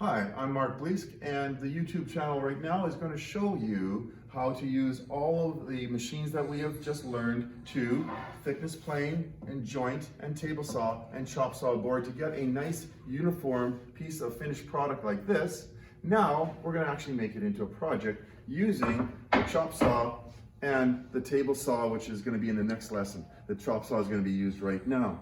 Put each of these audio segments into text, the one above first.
Hi, I'm Mark Bleesk, and the YouTube channel right now is going to show you how to use all of the machines that we have just learned to thickness plane and joint and table saw and chop saw board to get a nice uniform piece of finished product like this. Now we're going to actually make it into a project using the chop saw and the table saw, which is going to be in the next lesson. The chop saw is going to be used right now.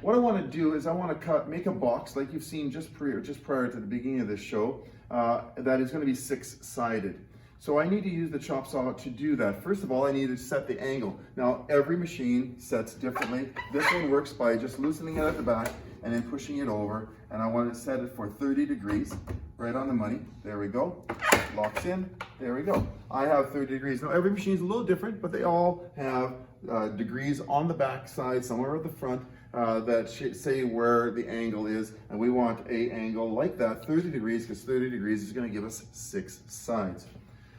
What I want to do is I want to make a box like you've seen just prior to the beginning of this show that is going to be six-sided. So I need to use the chop saw to do that. First of all, I need to set the angle. Now every machine sets differently. This one works by just loosening it at the back and then pushing it over, and I want to set it for 30 degrees, right on the money. There we go. Locks in. There we go. I have 30 degrees. Now every machine is a little different, but they all have degrees on the back side, somewhere at the front, that say where the angle is, and we want a angle like that, 30 degrees, because 30 degrees is going to give us six sides.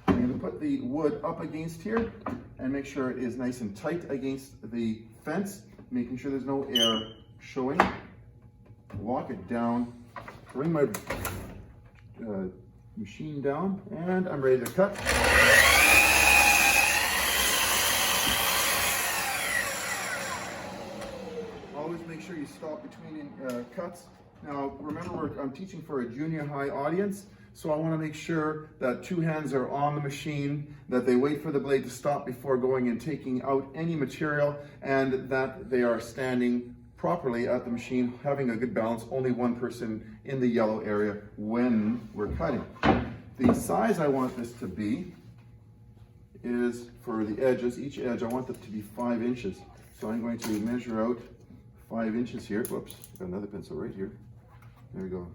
I'm going to put the wood up against here and make sure it is nice and tight against the fence, making sure there's no air showing. Lock it down, bring my machine down, and I'm ready to cut. Always make sure you stop between cuts. Now remember, I'm teaching for a junior high audience, so I want to make sure that two hands are on the machine, that they wait for the blade to stop before going and taking out any material, and that they are standing properly at the machine, having a good balance, only one person in the yellow area when we're cutting. The size I want this to be is for the edges. Each edge I want it to be 5 inches. So I'm going to measure out 5 inches here. Whoops, I've got another pencil right here. There we go.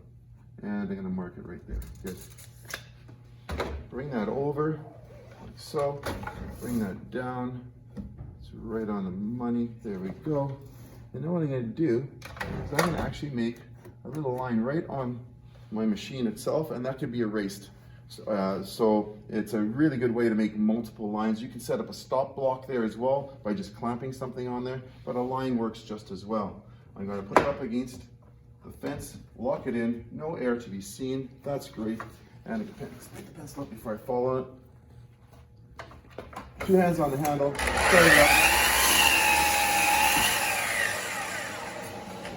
And I'm going to mark it right there. Good. Bring that over, like so. Bring that down. It's right on the money. There we go. And then what I'm going to do is I'm going to actually make a little line right on my machine itself, and that can be erased. So it's a really good way to make multiple lines. You can set up a stop block there as well by just clamping something on there, but a line works just as well. I'm going to put it up against the fence, lock it in, no air to be seen. That's great. And take the pencil up before I fall on it. 2 hands on the handle, start it up.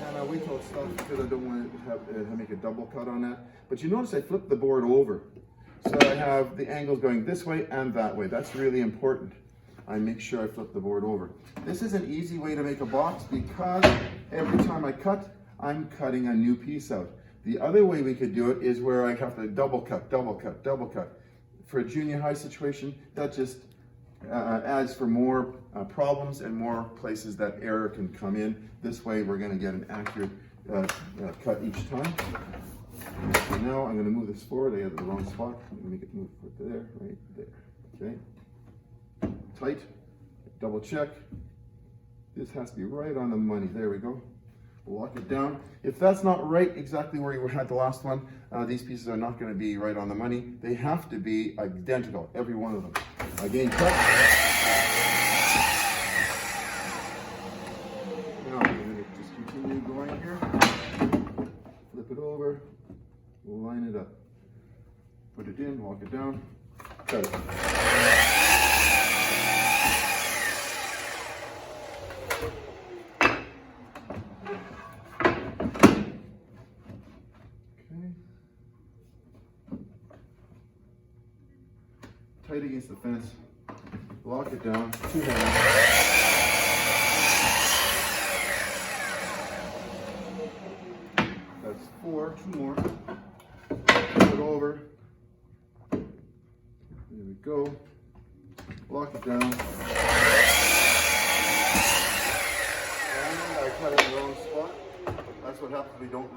And I wait till it stops because I don't want to have make a double cut on that. But you notice I flipped the board over. So I have the angles going this way and that way. That's really important. I make sure I flip the board over. This is an easy way to make a box because every time I cut, I'm cutting a new piece out. The other way we could do it is where I have to double cut, double cut, double cut. For a junior high situation, that just adds for more problems and more places that error can come in. This way we're going to get an accurate cut each time. So now I'm going to move this forward. I have the wrong spot. I'm going to make it move there, right there. Okay. Tight. Double check. This has to be right on the money. There we go. Lock it down. If that's not right exactly where you had the last one, these pieces are not going to be right on the money. They have to be identical, every one of them. Again, cut. Now I'm going to just continue going here. Flip it over. We'll line it up. Put it in, walk it down, cut it. Okay. Tight against the fence. Lock it down. 2 hands. That's 4. 2 more. It over. There we go. Lock it down. And I cut it in the wrong spot. That's what happens when you don't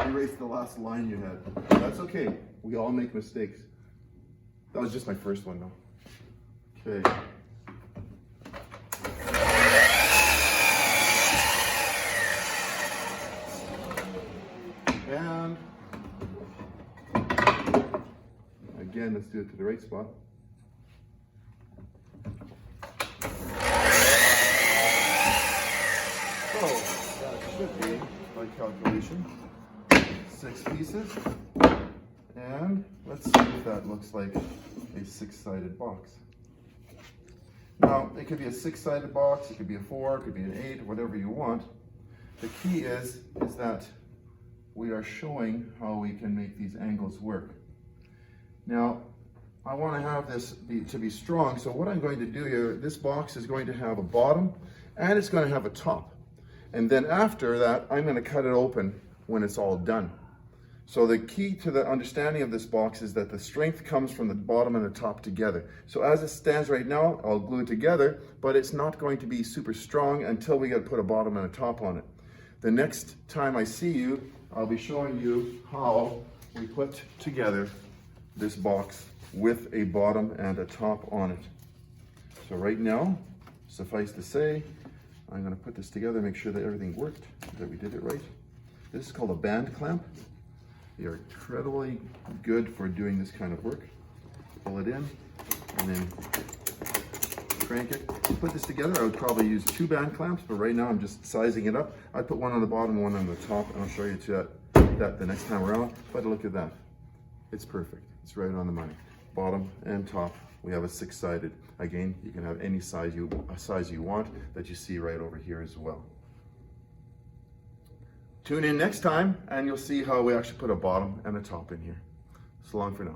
erase the last line you had. That's okay. We all make mistakes. That was just my first one though. Okay. And again, let's do it to the right spot. So that should be, by calculation, 6 pieces. And let's see if that looks like a 6-sided box. Now, it could be a 6-sided box, it could be a 4, it could be an 8, whatever you want. The key is that we are showing how we can make these angles work. Now, I want to have this to be strong, so what I'm going to do here, this box is going to have a bottom and it's going to have a top. And then after that, I'm going to cut it open when it's all done. So the key to the understanding of this box is that the strength comes from the bottom and the top together. So as it stands right now, I'll glue it together, but it's not going to be super strong until we get to put a bottom and a top on it. The next time I see you, I'll be showing you how we put together this box with a bottom and a top on it. So right now, suffice to say, I'm going to put this together, make sure that everything worked, that we did it right. This is called a band clamp. They are incredibly good for doing this kind of work. Pull it in and then crank it. To put this together, I would probably use 2 band clamps, but right now I'm just sizing it up. I'd put one on the bottom and one on the top, and I'll show you that the next time around. But look at that. It's perfect. It's right on the money. Bottom and top, we have a 6-sided. Again, you can have any size you want that you see right over here as well. Tune in next time and you'll see how we actually put a bottom and a top in here. So long for now.